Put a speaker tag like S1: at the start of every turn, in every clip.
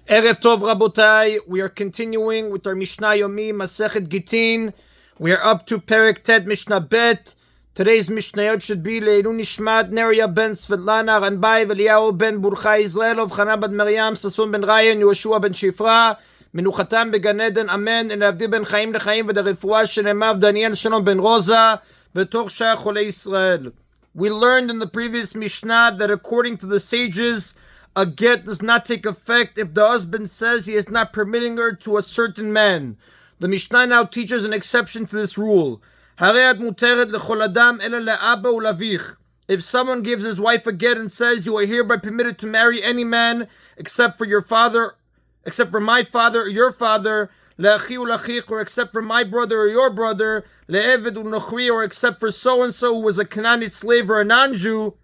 S1: Erev Tov Rabotai, we are continuing with our Mishna Yomi, Masechet Gittin. We are up to Perek Tet Mishnah Bet. Today's Mishnayot should be Leilu Nishmat, Neria ben Svetlana, Ranbai, Eliyahu ben Burcha Israel, Chana bad Miriam, Sasun ben Ryan, Yoshua ben Shifra, Menuchatam began Eden, Amen, and Avdi ben Chaim lechaim, v'derefua shenemav Daniel Shalom ben Rosa, v'torcha Cholei Israel. We learned in the previous Mishnah that according to the sages, a get does not take effect if the husband says he is not permitting her to a certain man. The Mishnah now teaches an exception to this rule. If someone gives his wife a get and says, you are hereby permitted to marry any man except for your father, except for my father or your father, or except for my brother or your brother, or except for so-and-so who was a Canaanite slave or a non-Jew.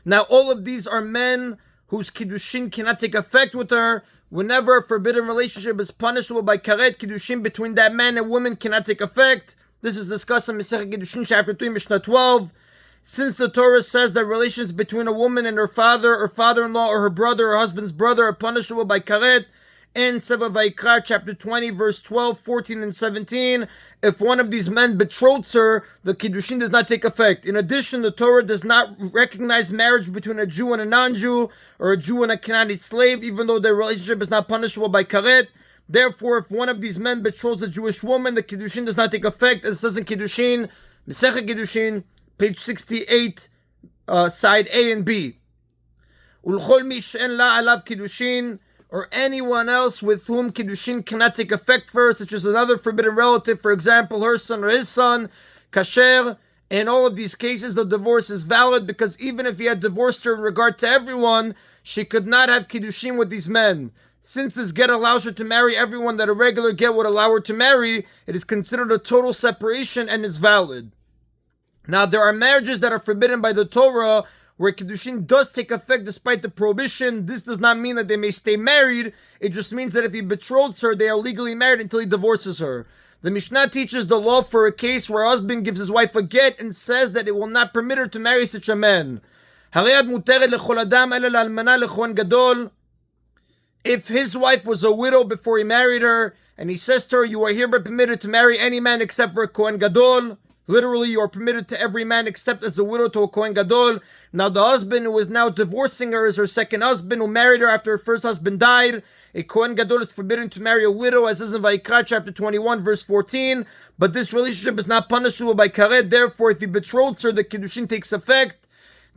S1: Now all of these are men whose kiddushin cannot take effect with her. Whenever a forbidden relationship is punishable by karet, kiddushin between that man and woman cannot take effect. This is discussed in Masechet Kiddushin, chapter 3, Mishnah 12. Since the Torah says that relations between a woman and her father or father-in-law or her brother or husband's brother are punishable by karet, in Sefer Vayikra, chapter 20, verse 12, 14, and 17, if one of these men betroths her, the kiddushin does not take effect. In addition, the Torah does not recognize marriage between a Jew and a non-Jew, or a Jew and a Canaanite slave, even though their relationship is not punishable by karet. Therefore, if one of these men betroths a Jewish woman, the kiddushin does not take effect, as it says in Kiddushin, Masechet Kiddushin, page 68, side A and B. Ulchol mi she'en la alav kiddushin, or anyone else with whom kiddushin cannot take effect for her, such as another forbidden relative, for example, her son or his son, kasher. In all of these cases, the divorce is valid, because even if he had divorced her in regard to everyone, she could not have kiddushin with these men. Since this get allows her to marry everyone that a regular get would allow her to marry, it is considered a total separation and is valid. Now, there are marriages that are forbidden by the Torah, where kiddushin does take effect despite the prohibition. This does not mean that they may stay married. It just means that if he betroths her, they are legally married until he divorces her. The Mishnah teaches the law for a case where a husband gives his wife a get and says that it will not permit her to marry such a man. If his wife was a widow before he married her, and he says to her, you are hereby permitted to marry any man except for a Kohen Gadol. Literally, you are permitted to every man except as a widow to a Kohen Gadol. Now, the husband who is now divorcing her is her second husband who married her after her first husband died. A Kohen Gadol is forbidden to marry a widow, as is in Vayikra chapter 21, verse 14. But this relationship is not punishable by karet. Therefore, if he betroths her, the kiddushin takes effect.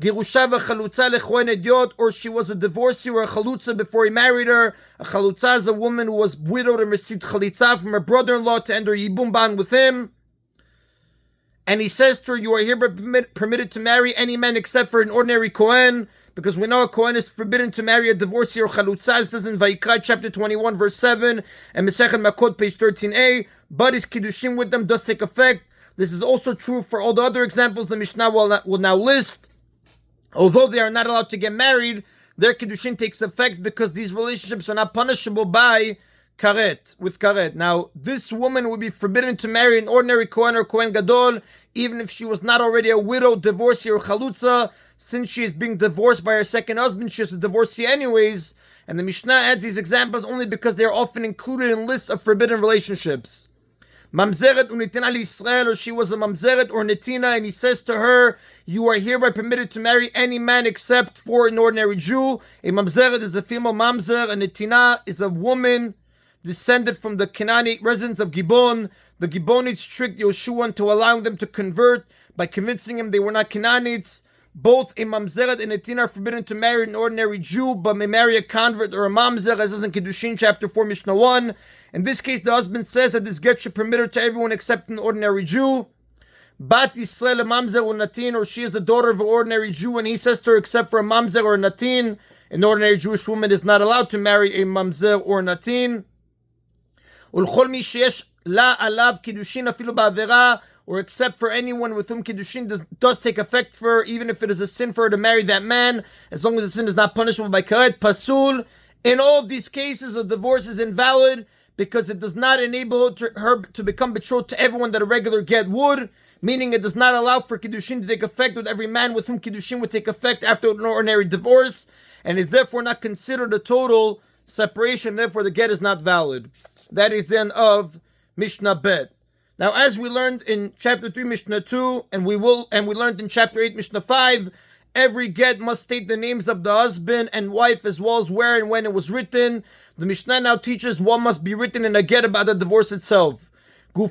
S1: Girusha v'chalutza lechohen ediot, or she was a divorcee or a chalutza before he married her. A chalutza is a woman who was widowed and received chalitza from her brother-in-law to enter yibum ban with him. And he says to her, you are hereby permitted to marry any man except for an ordinary Kohen, because we know a Kohen is forbidden to marry a divorcee or chalutza. It says in Vayikra chapter 21, verse 7, and Masechet Makot, page 13a, but his kiddushin with them does take effect. This is also true for all the other examples the Mishnah will now list. Although they are not allowed to get married, their kiddushin takes effect because these relationships are not punishable by karet, with karet. Now, this woman would be forbidden to marry an ordinary Kohen or Kohen Gadol, even if she was not already a widow, divorcee, or chalutza. Since she is being divorced by her second husband, she is a divorcee anyways. And the Mishnah adds these examples only because they are often included in lists of forbidden relationships. Mamzeret unitina Israel, or she was a mamzeret or netina, and he says to her, you are hereby permitted to marry any man except for an ordinary Jew. A mamzeret is a female mamzer, a netina is a woman descended from the Canaanite residents of Gibon. The Gibonites tricked Yoshua into allowing them to convert by convincing him they were not Canaanites. Both a mamzeret and a netina are forbidden to marry an ordinary Jew, but may marry a convert or a mamzer, as is in Kiddushin chapter 4, Mishnah 1. In this case, the husband says that this get should permit her to everyone except an ordinary Jew. Bat Yisrael, a mamzer or natin, or she is the daughter of an ordinary Jew, and he says to her, except for a mamzer or a natin, an ordinary Jewish woman is not allowed to marry a mamzer or natin. Ulchol mi sheyesh la alav kiddushin afilu ba'avera, or except for anyone with whom kiddushin does take effect for her, even if it is a sin for her to marry that man, as long as the sin is not punishable by karet, pasul. In all of these cases, the divorce is invalid because it does not enable her to become betrothed to everyone that a regular get would, meaning it does not allow for kiddushin to take effect with every man with whom kiddushin would take effect after an ordinary divorce, and is therefore not considered a total separation, therefore the get is not valid. That is the end of Mishnah Bet. Now, as we learned in chapter 3, Mishnah 2, and we learned in chapter 8, Mishnah 5, every get must state the names of the husband and wife as well as where and when it was written. The Mishnah now teaches what must be written in a get about the divorce itself. The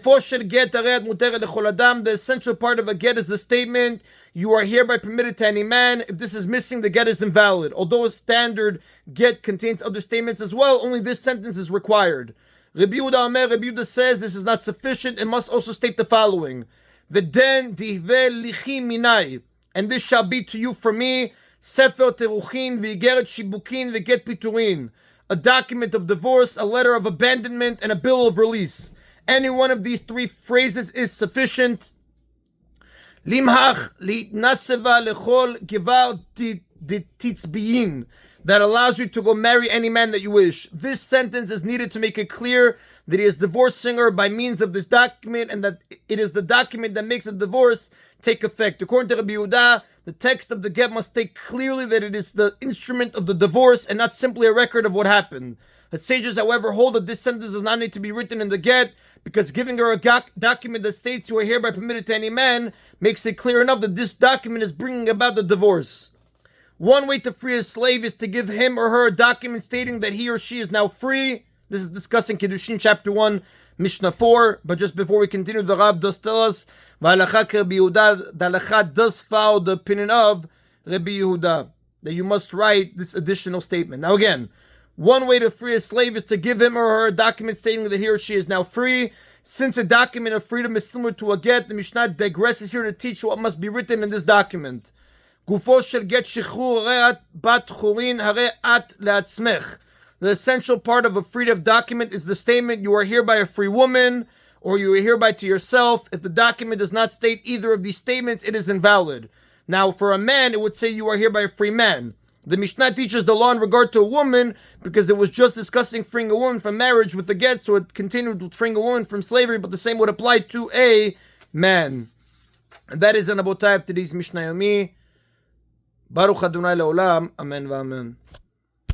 S1: essential part of a get is the statement, you are hereby permitted to any man. If this is missing, the get is invalid. Although a standard get contains other statements as well, only this sentence is required. Rabbi Yehuda says this is not sufficient. It must also state the following. V'den dihve lichi minai. And this shall be to you for me, sefer teruchin v'igeret shibukin v'get piturin. A document of divorce, a letter of abandonment, and a bill of release. Any one of these three phrases is sufficient. Limhach li'naseva lechol givar titzbiyin. That allows you to go marry any man that you wish. This sentence is needed to make it clear that he is divorcing her by means of this document, and that it is the document that makes the divorce take effect. According to Rabbi Yehuda, the text of the get must state clearly that it is the instrument of the divorce and not simply a record of what happened. The sages, however, hold that this sentence does not need to be written in the get, because giving her a document that states you are hereby permitted to any man makes it clear enough that this document is bringing about the divorce. One way to free a slave is to give him or her a document stating that he or she is now free. This is discussing Kiddushin chapter 1, Mishnah 4. But just before we continue, the Rav does tell us, V'halakha Rabbi Yehuda, the halakha does follow the opinion of Rabbi Yehuda, that you must write this additional statement. Now again, one way to free a slave is to give him or her a document stating that he or she is now free. Since a document of freedom is similar to a get, the Mishnah digresses here to teach what must be written in this document. Gufo shel get shichur re'at bat churin hare at le'atzmech. The essential part of a freedom document is the statement, you are hereby a free woman, or you are hereby to yourself. If the document does not state either of these statements, it is invalid. Now, for a man, it would say you are hereby a free man. The Mishnah teaches the law in regard to a woman because it was just discussing freeing a woman from marriage with a get, so it continued with freeing a woman from slavery, but the same would apply to a man. And that is an abotai of today's Mishna Yomi. Baruch Adonai Leolam. Amen v'amen.